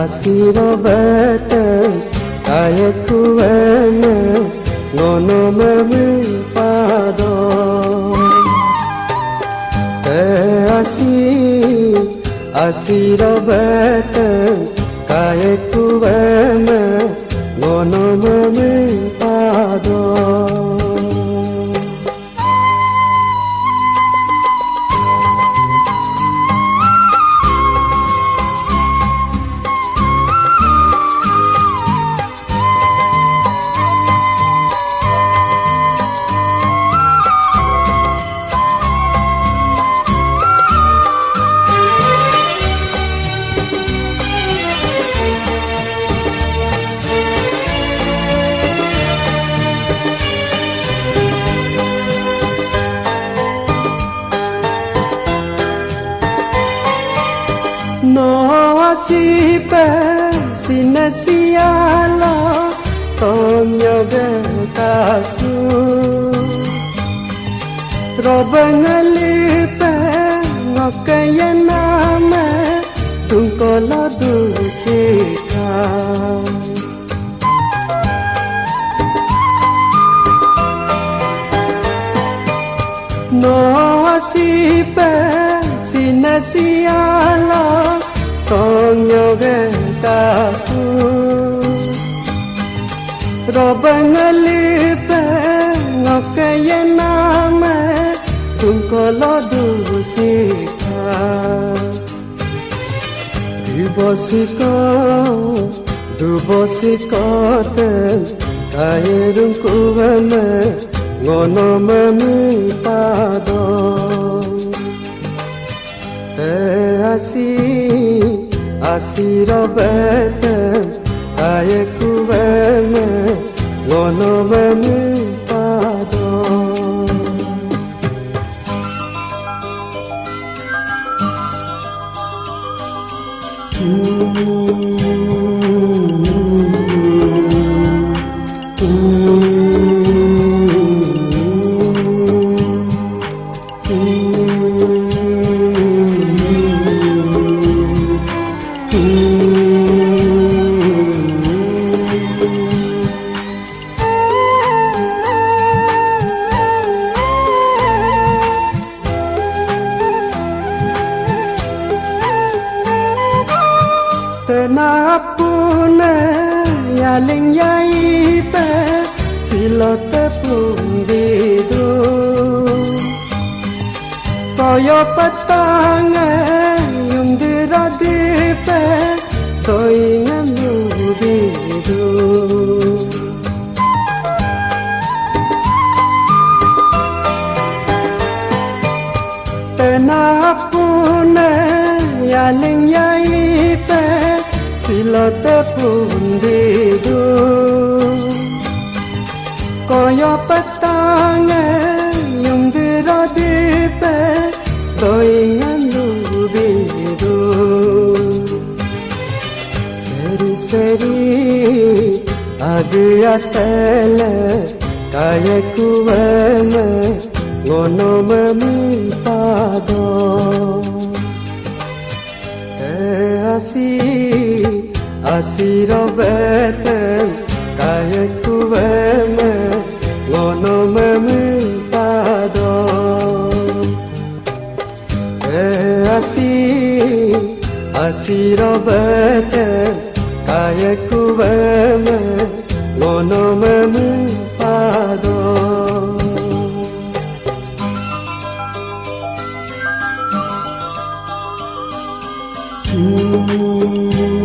Asirobet kayekuwen ngono memi pado asirobet kayekuwen ngono memi pado Sipe sinesiala tonyo getaku robangalipe ngokayaname tungkola dusika no sipe sinesiala tonyo getaku robangalipe ngokayaname tungkola dusika dubosiko te kayerung kuweme ngono memi pado te asirobet kayekuwen ngono memi pado Tenapune yaling yaipe silote pundidu koyo patange yundiradipe toingan lubidu Tenapune yaling yaipe silote pundidu koyo patange yundiradipe toingan lubidu seri agiyatele kayekuwen ngono memi pado asirobet kayekuwen ngono memi pado asirobet kayekuwen ngono memi pado Ooh.